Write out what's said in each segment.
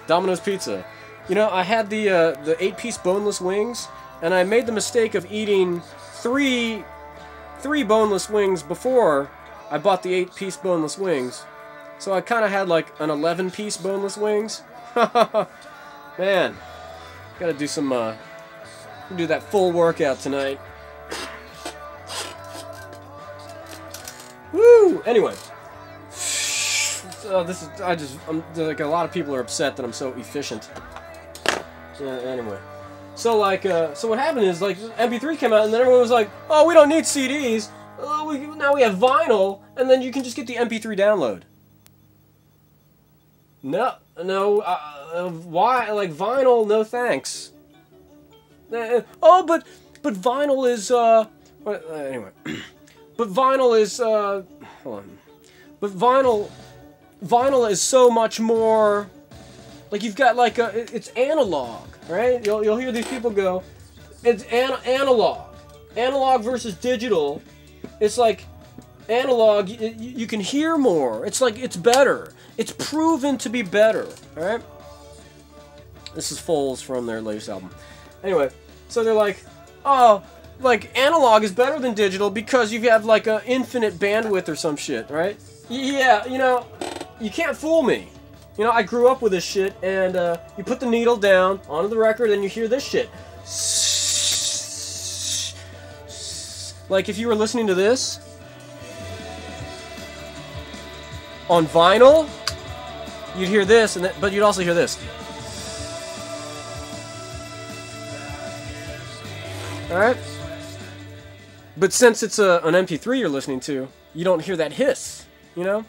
Domino's Pizza. You know, I had the 8-piece boneless wings, and I made the mistake of eating three boneless wings before I bought the 8-piece boneless wings. So I kind of had like an 11-piece boneless wings. Man, gotta do some, do that full workout tonight. Woo! Anyway. I'm like, a lot of people are upset that I'm so efficient. Yeah, anyway. So like, so what happened is, like, MP3 came out and then everyone was like, oh, we don't need CDs. Now we have vinyl, and then you can just get the MP3 download. No, why? Like, vinyl, no thanks. Oh, but vinyl is, anyway. But vinyl is, hold on. But vinyl is so much more, like, you've got, like, it's analog, right? You'll hear these people go, it's analog. Analog versus digital. It's like, analog, you can hear more. It's like, it's better. It's proven to be better, alright? This is Foles from their latest album. Anyway, so they're like, oh, like, analog is better than digital because you have, like, an infinite bandwidth or some shit, right? Yeah, you know, you can't fool me. You know, I grew up with this shit, and you put the needle down onto the record and you hear this shit. Like, if you were listening to this on vinyl, you'd hear this, but you'd also hear this. Alright? But since it's an MP3 you're listening to, you don't hear that hiss, you know?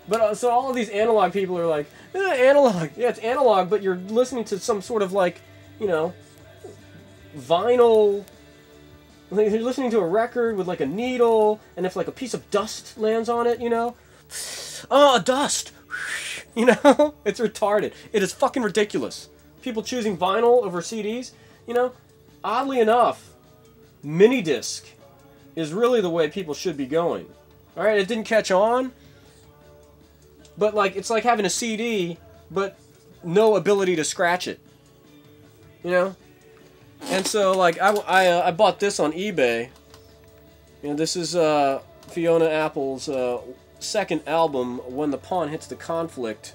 But so all of these analog people are like, analog. Yeah, it's analog, but you're listening to some sort of, like, you know, vinyl. Like, you're listening to a record with, like, a needle, and if, like, a piece of dust lands on it, you know? Oh, dust! You know? It's retarded. It is fucking ridiculous. People choosing vinyl over CDs, you know? Oddly enough, mini-disc is really the way people should be going. Alright, it didn't catch on, but, like, it's like having a CD, but no ability to scratch it. You know? And so, like, I bought this on eBay. You know, this is Fiona Apple's second album, When the Pawn Hits the Conflict.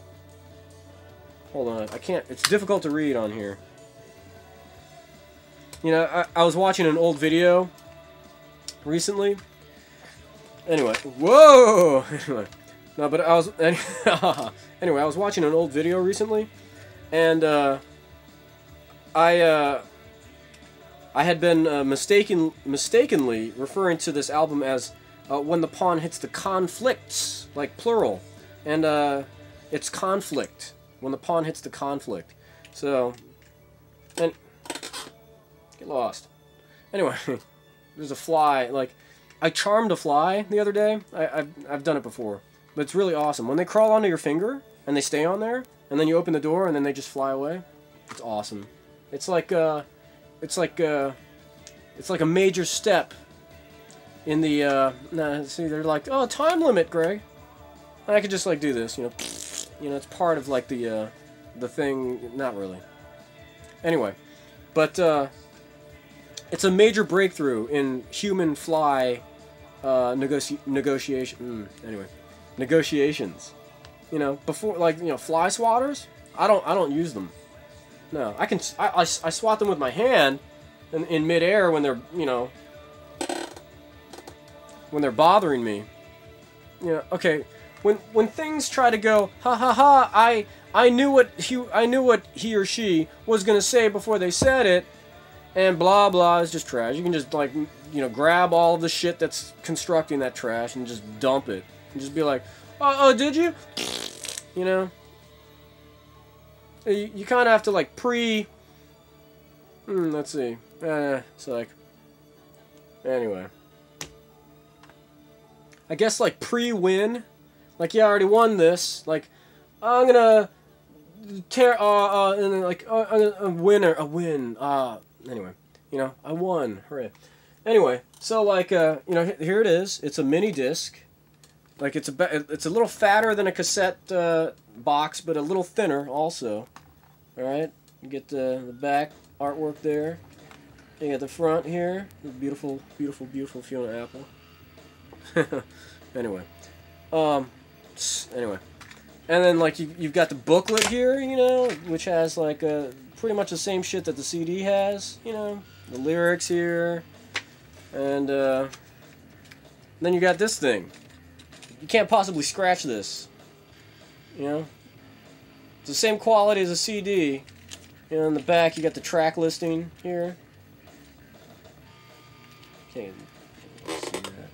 Hold on, I can't, it's difficult to read on here. You know, I was watching an old video recently. Anyway, whoa! Anyway, no, but I was, anyway, I was watching an old video recently, and I had been mistakenly referring to this album as When the Pawn Hits the Conflicts, like plural, and it's conflict. When the pawn hits the conflict. So, and get lost. Anyway, there's a fly. Like, I charmed a fly the other day. I've done it before, but it's really awesome. When they crawl onto your finger and they stay on there, and then you open the door and then they just fly away. It's awesome. It's like a major step in the see, they're like, oh, time limit, Greg. And I could just, like, do this, you know. You know, it's part of, like, the thing. Not really. Anyway, but it's a major breakthrough in human-fly negotiation. Anyway, negotiations. You know, before, like, you know, fly swatters. I don't use them. No, I swat them with my hand in midair when they're, you know, when they're bothering me. You know, okay. When things try to go, ha ha ha, I knew what he or she was gonna say before they said it, and blah blah, is just trash. You can just, like, you know, grab all of the shit that's constructing that trash and just dump it, and just be like, oh did you? You know, you kind of have to, like, let's see, it's like, anyway, I guess, like, pre-win. Like, yeah, I already won this. Like, I'm gonna tear, and then, like, a win. Anyway, you know, I won. Hooray. Anyway, so, like, you know, here it is. It's a mini disc. Like, it's a little fatter than a cassette box, but a little thinner also. All right, you get the back artwork there. You got the front here, the beautiful, beautiful, beautiful Fiona Apple. Anyway, anyway, and then like you've got the booklet here, you know, which has like pretty much the same shit that the CD has, you know, the lyrics here, and then you got this thing. You can't possibly scratch this, you know. It's the same quality as a CD. You know, in the back you got the track listing here. Can't see that.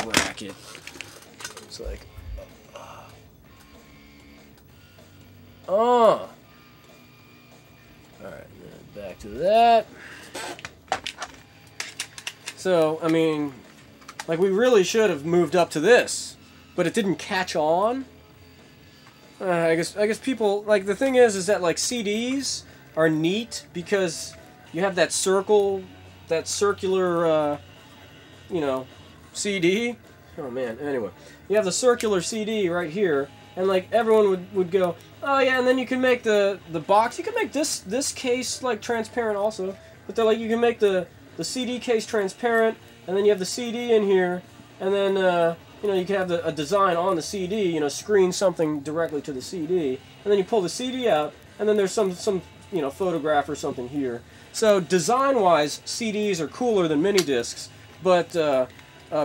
Bracket. It's like, oh. Alright, back to that. So, I mean, like, we really should have moved up to this, but it didn't catch on. I guess people, like, the thing is that, like, CDs are neat because you have that circle, that circular, you know, CD. Oh, man, anyway. You have the circular CD right here, and, like, everyone would go, oh, yeah, and then you can make the box. You can make this case, like, transparent also, but they're like, you can make the CD case transparent, and then you have the CD in here, and then, you know, you can have a design on the CD, you know, screen something directly to the CD, and then you pull the CD out, and then there's some you know, photograph or something here. So design-wise, CDs are cooler than mini discs, but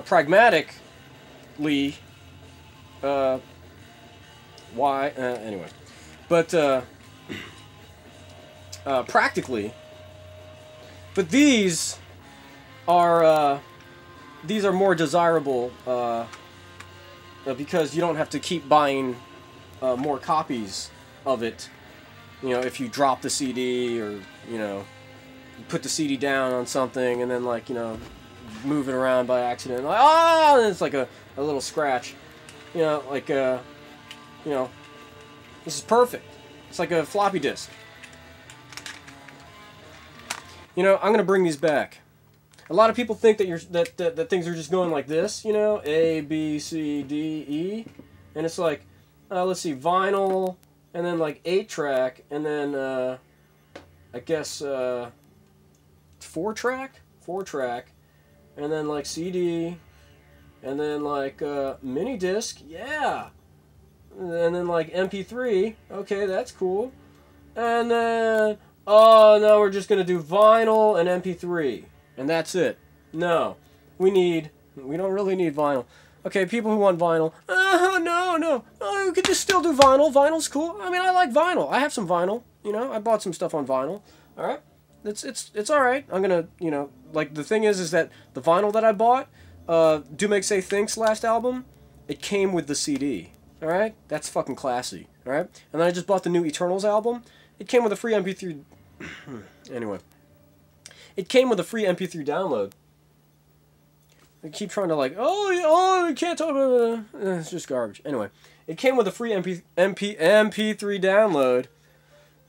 pragmatically, why? Anyway, but practically, but these are more desirable because you don't have to keep buying more copies of it. You know, if you drop the CD, or, you know, you put the CD down on something and then, like, you know, move it around by accident, like, oh, and it's like a little scratch. You know, like, you know, this is perfect. It's like a floppy disk. You know, I'm gonna bring these back. A lot of people think that that things are just going like this, you know, A, B, C, D, E, and it's like, let's see, vinyl, and then like 8-track, and then I guess 4-track, and then like CD, and then like mini disc, yeah, and then like MP3, okay, that's cool, and then oh, now we're just gonna do vinyl and MP3. And that's it. No. We don't really need vinyl. Okay, people who want vinyl. No. Oh, you could just still do vinyl. Vinyl's cool. I mean, I like vinyl. I have some vinyl. You know, I bought some stuff on vinyl. Alright? It's alright. I'm gonna, you know, like, the thing is that the vinyl that I bought, Do Make Say Thinks last album, it came with the CD. Alright? That's fucking classy. Alright? And then I just bought the new Eternals album. It came with a free MP3... Anyway. It came with a free MP3 download. They keep trying to, like, oh, you can't talk about it. It's just garbage. Anyway, it came with a free MP3 download.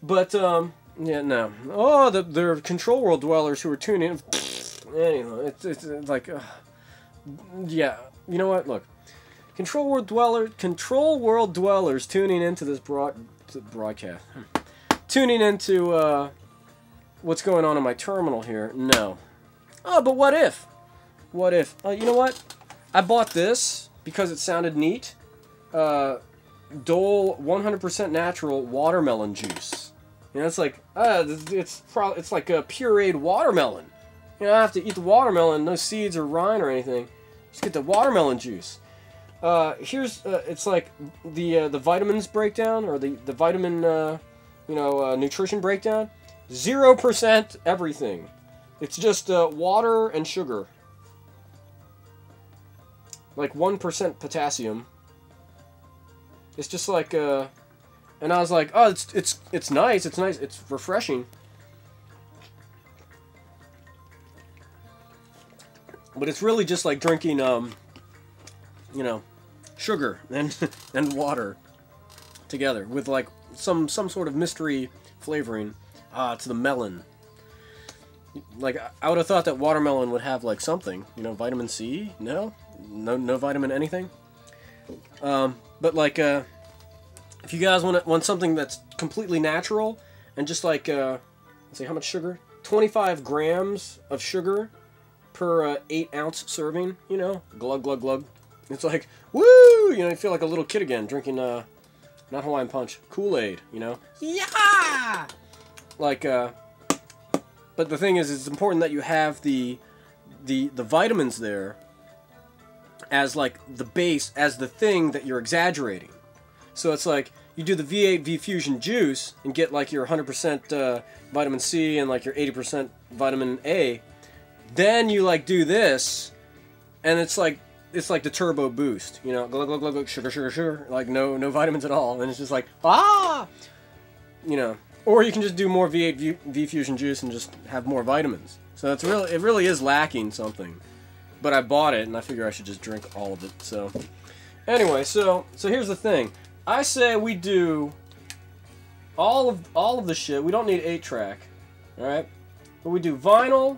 But, yeah, no. Oh, the Control World dwellers who are tuning in. Anyway, it's like, yeah. You know what? Look. Control World dwellers tuning into this broadcast. Tuning into, what's going on in my terminal here? No. Oh, but what if? What if? You know what? I bought this because it sounded neat. Dole 100% natural watermelon juice. You know, it's like, it's like a pureed watermelon. You don't have to eat the watermelon, no seeds or rind or anything. Just get the watermelon juice. Here's, it's like the vitamins breakdown, or the vitamin, you know, nutrition breakdown. 0% everything. It's just water and sugar. Like 1% potassium. It's just like and I was like, oh, it's nice. It's nice. It's refreshing. But it's really just like drinking you know, sugar and and water together with like some sort of mystery flavoring. To the melon. Like, I would have thought that watermelon would have, like, something. You know, vitamin C? No vitamin anything? But, like, if you guys want something that's completely natural, and just like, let's see, how much sugar? 25 grams of sugar per 8-ounce serving, you know? Glug, glug, glug. It's like, woo! You know, you feel like a little kid again, drinking, not Hawaiian Punch, Kool-Aid, you know? Yeah! Like, but the thing is, it's important that you have the vitamins there as, like, the base, as the thing that you're exaggerating. So it's like, you do the V8 V-Fusion juice and get, like, your 100% vitamin C and, like, your 80% vitamin A. Then you, like, do this, and it's like the turbo boost, you know? Glug, glug, glug, glug, sugar, sugar, sugar. Like, no vitamins at all. And it's just like, ah! You know. Or you can just do more V8 V-Fusion juice and just have more vitamins. So it really is lacking something. But I bought it, and I figure I should just drink all of it. So anyway, so here's the thing. I say we do all of the shit. We don't need 8-track, all right? But we do vinyl.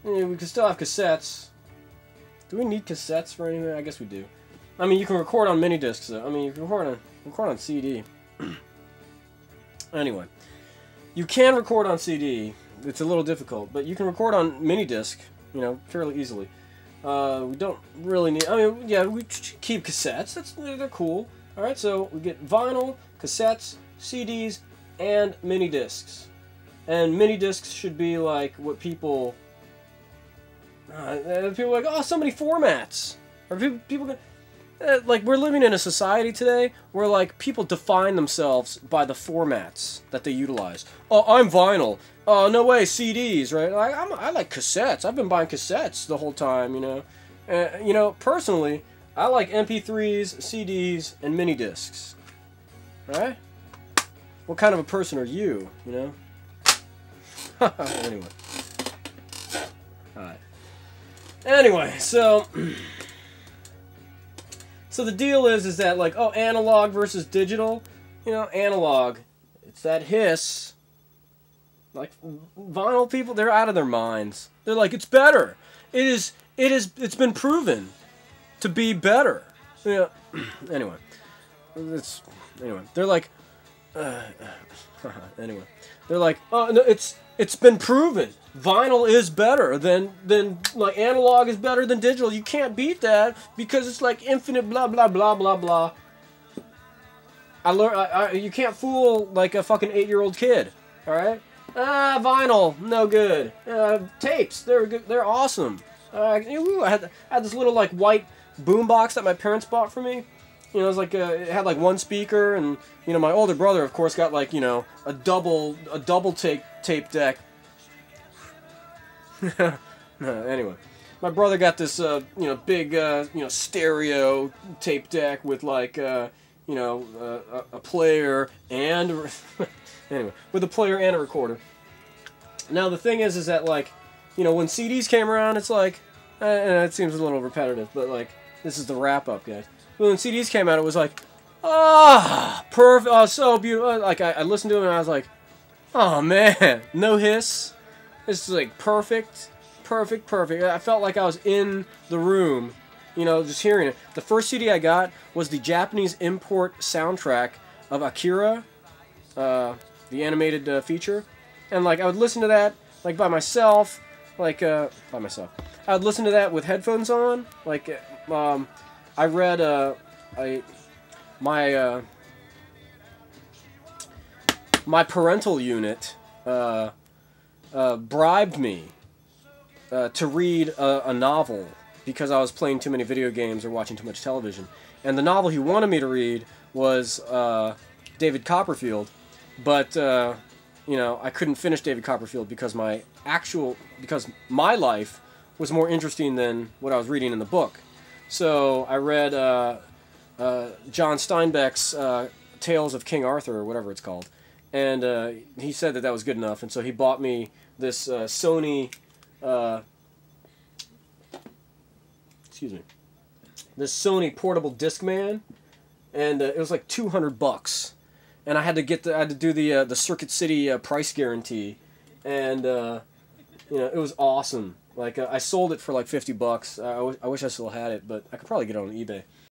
We can still have cassettes. Do we need cassettes for anything? I guess we do. I mean, you can record on mini discs, though. I mean, you can record on CD. Anyway, you can record on CD. It's a little difficult, but you can record on mini disc, you know, fairly easily. We don't really need. I mean, yeah, we keep cassettes. They're cool. All right, so we get vinyl, cassettes, CDs, and mini discs. And mini discs should be like what people. People are like, oh, so many formats. Or people like, we're living in a society today where, like, people define themselves by the formats that they utilize. Oh, I'm vinyl. Oh, no way, CDs, right? I like cassettes. I've been buying cassettes the whole time, you know. You know, personally, I like MP3s, CDs, and mini discs. Right? What kind of a person are you, you know? Anyway. Alright. Anyway, so the deal is that, like, oh, analog versus digital, you know, analog, it's that hiss. Like, vinyl people, they're out of their minds. They're like, it's better. It's been proven to be better. You know, anyway, they're like, anyway, they're like, oh, no, it's been proven. Vinyl is better than like, analog is better than digital. You can't beat that because it's like infinite blah blah blah blah blah. You can't fool like a fucking 8-year-old kid. All right? Vinyl, no good. Tapes, they're good. They're awesome. I had this little, like, white boombox that my parents bought for me. You know, it was like it had like one speaker, and, you know, my older brother, of course, got, like, you know, a double tape deck. Anyway, my brother got this you know, big you know, stereo tape deck with, like, you know, a player and anyway, with a player and a recorder. Now the thing is that, like, you know, when CDs came around, it's like, it seems a little repetitive, but, like, this is the wrap up, guys. But when CDs came out, it was like, ah, perfect, oh, so beautiful. Like, I listened to it and I was like, oh man, no hiss. This is like perfect. I felt like I was in the room, you know, just hearing it. The first CD I got was the Japanese import soundtrack of Akira, the animated feature. And, like, I would listen to that, like, by myself. I would listen to that with headphones on. Like, I read, my parental unit, bribed me to read a novel because I was playing too many video games or watching too much television. And the novel he wanted me to read was David Copperfield, but you know, I couldn't finish David Copperfield because my life was more interesting than what I was reading in the book. So I read John Steinbeck's Tales of King Arthur, or whatever it's called. And he said that was good enough, and so he bought me this Sony, this Sony portable Discman, and it was like $200, and I had to do the Circuit City price guarantee, and you know, it was awesome. Like, I sold it for like $50. I wish I still had it, but I could probably get it on eBay.